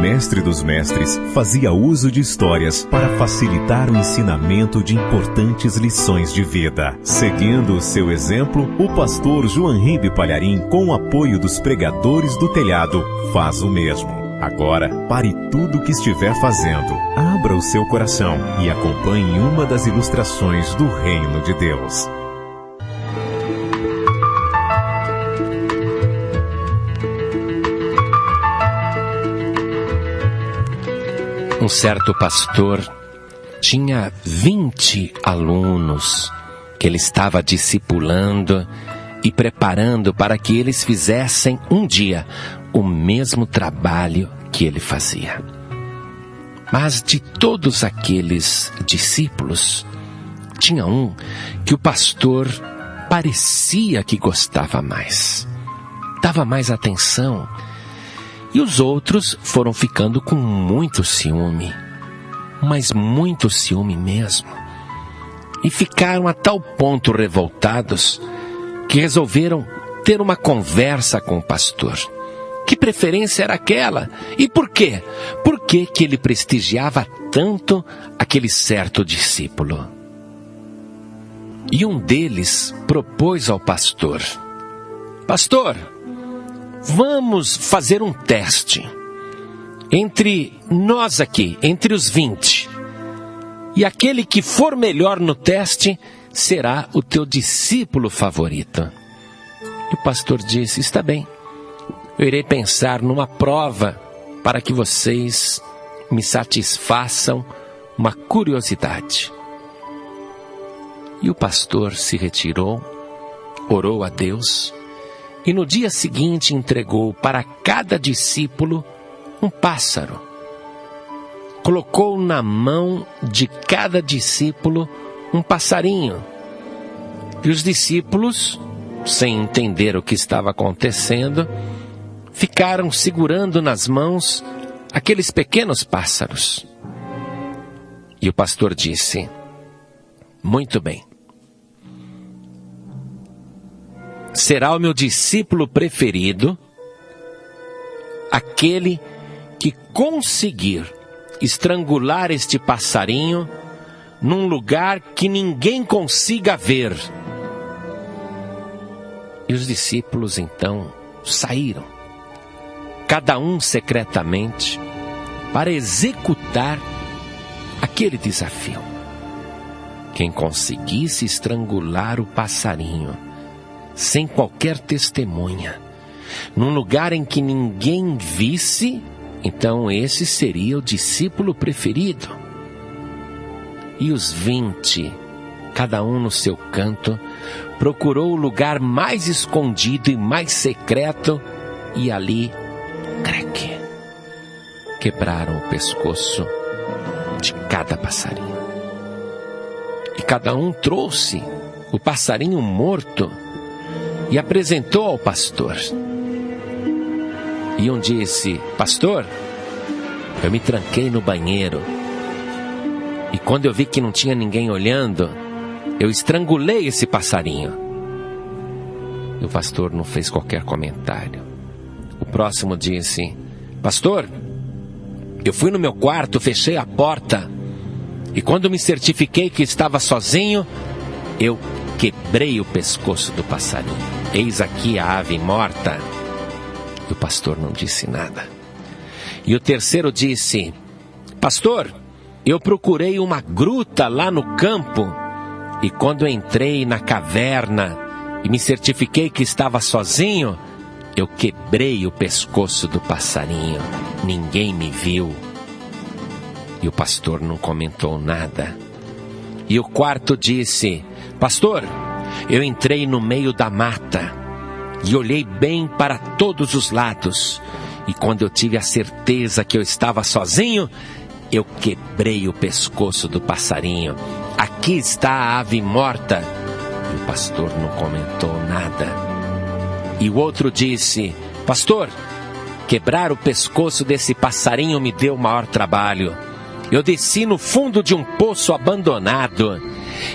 mestre dos mestres fazia uso de histórias para facilitar o ensinamento de importantes lições de vida. Seguindo o seu exemplo, o pastor João Ribe Palharim, com o apoio dos pregadores do telhado, faz o mesmo. Agora, pare tudo o que estiver fazendo, abra o seu coração e acompanhe uma das ilustrações do Reino de Deus. Um certo pastor tinha 20 alunos que ele estava discipulando e preparando para que eles fizessem um dia o mesmo trabalho que ele fazia. Mas de todos aqueles discípulos, tinha um que o pastor parecia que gostava mais, dava mais atenção. E os outros foram ficando com muito ciúme, mas muito ciúme mesmo. E ficaram a tal ponto revoltados que resolveram ter uma conversa com o pastor. Que preferência era aquela? E por quê? Por que que ele prestigiava tanto aquele certo discípulo? E um deles propôs ao pastor: Pastor, vamos fazer um teste entre nós aqui, entre os 20. E aquele que for melhor no teste será o teu discípulo favorito. E o pastor disse: está bem, eu irei pensar numa prova para que vocês me satisfaçam uma curiosidade. E o pastor se retirou, orou a Deus, e no dia seguinte entregou para cada discípulo um pássaro. Colocou na mão de cada discípulo um passarinho. E os discípulos, sem entender o que estava acontecendo, ficaram segurando nas mãos aqueles pequenos pássaros. E o pastor disse: muito bem, será o meu discípulo preferido aquele que conseguir estrangular este passarinho num lugar que ninguém consiga ver. E os discípulos então saíram, cada um secretamente, para executar aquele desafio. Quem conseguisse estrangular o passarinho sem qualquer testemunha, num lugar em que ninguém visse, então esse seria o discípulo preferido. E os 20, cada um no seu canto, procurou o lugar mais escondido e mais secreto, e ali, creque, quebraram o pescoço de cada passarinho. E cada um trouxe o passarinho morto e apresentou ao pastor. E um disse: pastor, eu me tranquei no banheiro, e quando eu vi que não tinha ninguém olhando, eu estrangulei esse passarinho. E o pastor não fez qualquer comentário. O próximo disse: pastor, eu fui no meu quarto, fechei a porta, e quando me certifiquei que estava sozinho, eu quebrei o pescoço do passarinho. Eis aqui a ave morta. E o pastor não disse nada. E o terceiro disse: pastor, eu procurei uma gruta lá no campo, e quando entrei na caverna e me certifiquei que estava sozinho, eu quebrei o pescoço do passarinho. Ninguém me viu. E o pastor não comentou nada. E o quarto disse: pastor, eu entrei no meio da mata e olhei bem para todos os lados, e quando eu tive a certeza que eu estava sozinho, eu quebrei o pescoço do passarinho. Aqui está a ave morta. E o pastor não comentou nada. E o outro disse: pastor, quebrar o pescoço desse passarinho me deu o maior trabalho. Eu desci no fundo de um poço abandonado,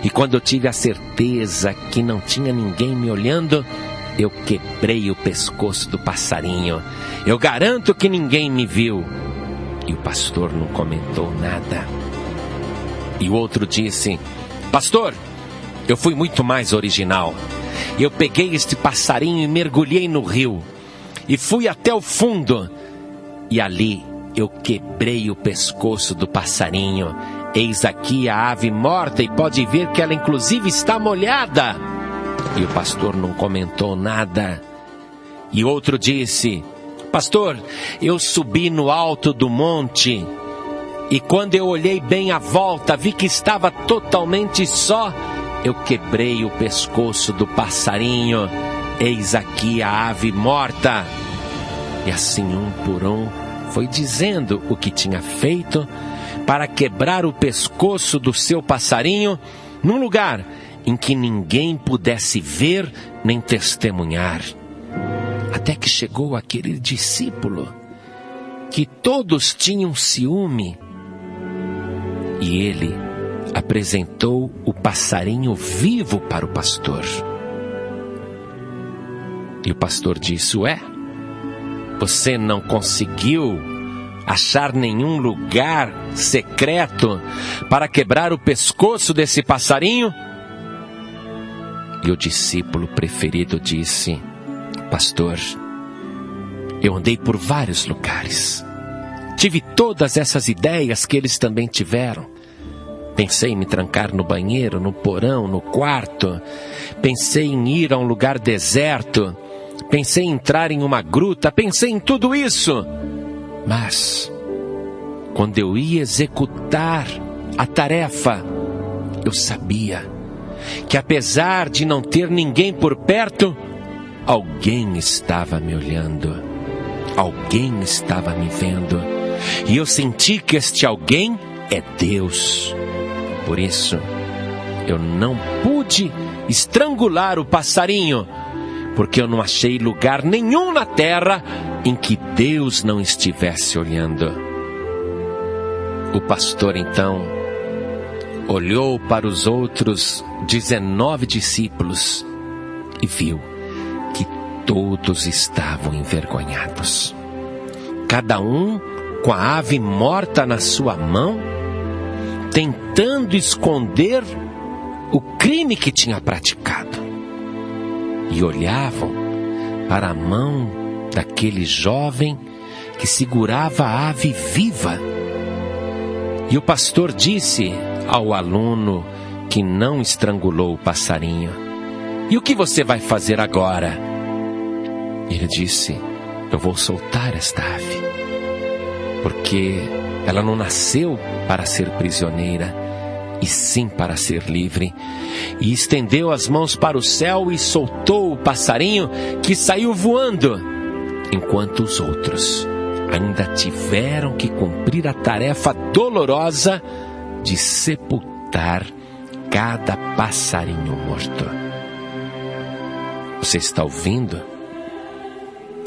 e quando eu tive a certeza que não tinha ninguém me olhando, eu quebrei o pescoço do passarinho. Eu garanto que ninguém me viu. E o pastor não comentou nada. E o outro disse: pastor, eu fui muito mais original. Eu peguei este passarinho e mergulhei no rio. E fui até o fundo. E ali eu quebrei o pescoço do passarinho. Eis aqui a ave morta e pode ver que ela inclusive está molhada. E o pastor não comentou nada. E outro disse: pastor, eu subi no alto do monte. E quando eu olhei bem à volta, vi que estava totalmente só. Eu quebrei o pescoço do passarinho. Eis aqui a ave morta. E assim, um por um, foi dizendo o que tinha feito para quebrar o pescoço do seu passarinho num lugar em que ninguém pudesse ver nem testemunhar. Até que chegou aquele discípulo que todos tinham ciúme. E ele apresentou o passarinho vivo para o pastor. E o pastor disse: ué, você não conseguiu achar nenhum lugar secreto para quebrar o pescoço desse passarinho? E o discípulo preferido disse: pastor, eu andei por vários lugares. Tive todas essas ideias que eles também tiveram. Pensei em me trancar no banheiro, no porão, no quarto. Pensei em ir a um lugar deserto. Pensei em entrar em uma gruta. Pensei em tudo isso. Mas, quando eu ia executar a tarefa, eu sabia que, apesar de não ter ninguém por perto, alguém estava me olhando. Alguém estava me vendo. E eu senti que este alguém é Deus. Por isso, eu não pude estrangular o passarinho, porque eu não achei lugar nenhum na terra em que Deus não estivesse olhando. O pastor, então, olhou para os outros 19 discípulos e viu que todos estavam envergonhados. Cada um com a ave morta na sua mão, tentando esconder o crime que tinha praticado. E olhavam para a mão daquele jovem que segurava a ave viva. E o pastor disse ao aluno que não estrangulou o passarinho: e o que você vai fazer agora? Ele disse: eu vou soltar esta ave, porque ela não nasceu para ser prisioneira, e sim para ser livre. E estendeu as mãos para o céu e soltou o passarinho, que saiu voando, enquanto os outros ainda tiveram que cumprir a tarefa dolorosa de sepultar cada passarinho morto. Você está ouvindo?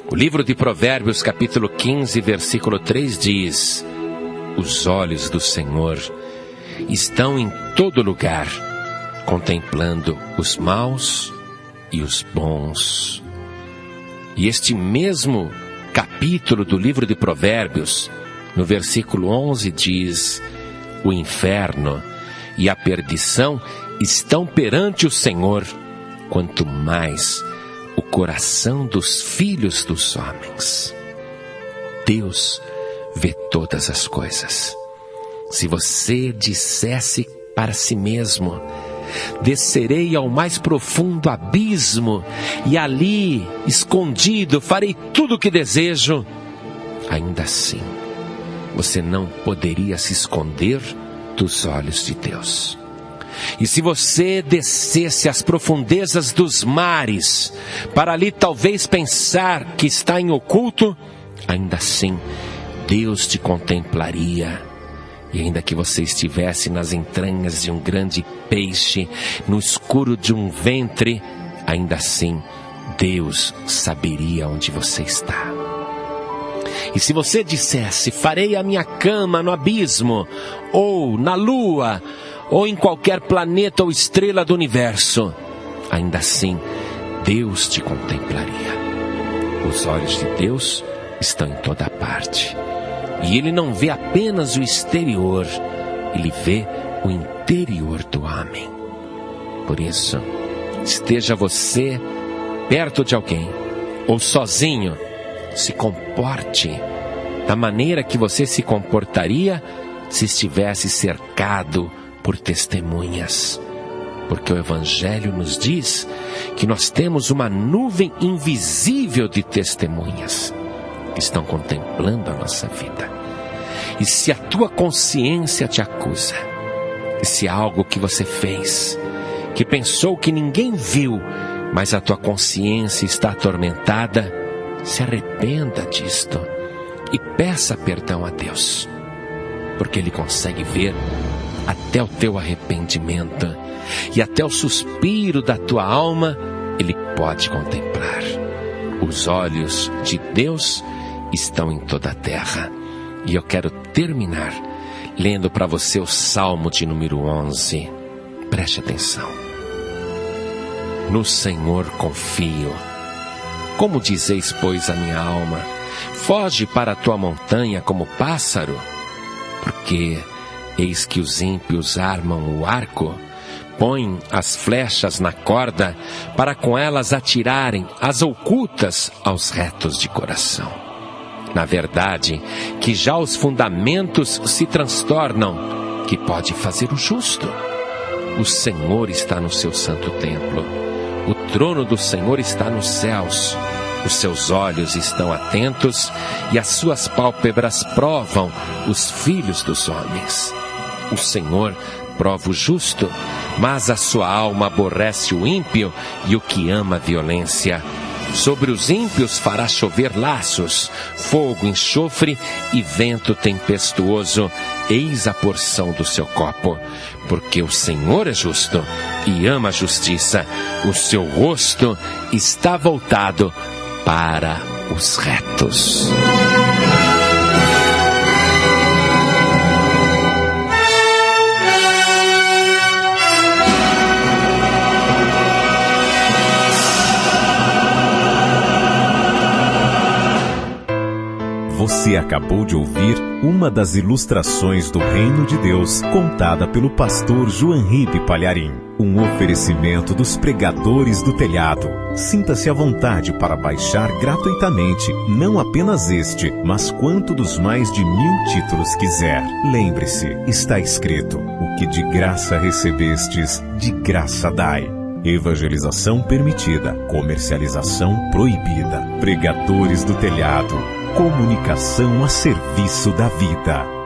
O livro de Provérbios, capítulo 15, versículo 3 diz: os olhos do Senhor estão em todo lugar, contemplando os maus e os bons. E este mesmo capítulo do livro de Provérbios, no versículo 11, diz: o inferno e a perdição estão perante o Senhor, quanto mais o coração dos filhos dos homens. Deus vê todas as coisas. Se você dissesse para si mesmo: descerei ao mais profundo abismo, e ali, escondido, farei tudo o que desejo, ainda assim, você não poderia se esconder dos olhos de Deus. E se você descesse às profundezas dos mares, para ali talvez pensar que está em oculto, ainda assim, Deus te contemplaria. E ainda que você estivesse nas entranhas de um grande peixe, no escuro de um ventre, ainda assim, Deus saberia onde você está. E se você dissesse: farei a minha cama no abismo, ou na lua, ou em qualquer planeta ou estrela do universo, ainda assim, Deus te contemplaria. Os olhos de Deus estão em toda parte. E Ele não vê apenas o exterior, Ele vê o interior do homem. Por isso, esteja você perto de alguém ou sozinho, se comporte da maneira que você se comportaria se estivesse cercado por testemunhas. Porque o Evangelho nos diz que nós temos uma nuvem invisível de testemunhas que estão contemplando a nossa vida. E se a tua consciência te acusa, e se há algo que você fez, que pensou que ninguém viu, mas a tua consciência está atormentada, se arrependa disto e peça perdão a Deus, porque Ele consegue ver até o teu arrependimento e até o suspiro da tua alma. Ele pode contemplar. Os olhos de Deus estão em toda a terra. E eu quero terminar lendo para você o Salmo de número 11. Preste atenção. No Senhor confio. Como dizeis, pois, a minha alma, foge para a tua montanha como pássaro, porque eis que os ímpios armam o arco, põem as flechas na corda, para com elas atirarem as ocultas aos retos de coração. Na verdade, que já os fundamentos se transtornam, que pode fazer o justo? O Senhor está no seu santo templo. O trono do Senhor está nos céus. Os seus olhos estão atentos e as suas pálpebras provam os filhos dos homens. O Senhor prova o justo, mas a sua alma aborrece o ímpio e o que ama a violência. Sobre os ímpios fará chover laços, fogo, enxofre e vento tempestuoso. Eis a porção do seu copo. Porque o Senhor é justo e ama a justiça. O seu rosto está voltado para os retos. Você acabou de ouvir uma das ilustrações do Reino de Deus, contada pelo pastor Joanribe Palharim. Um oferecimento dos Pregadores do Telhado. Sinta-se à vontade para baixar gratuitamente, não apenas este, mas quanto dos mais de 1000 títulos quiser. Lembre-se, está escrito: o que de graça recebestes, de graça dai. Evangelização permitida, comercialização proibida. Pregadores do Telhado. Comunicação a serviço da vida.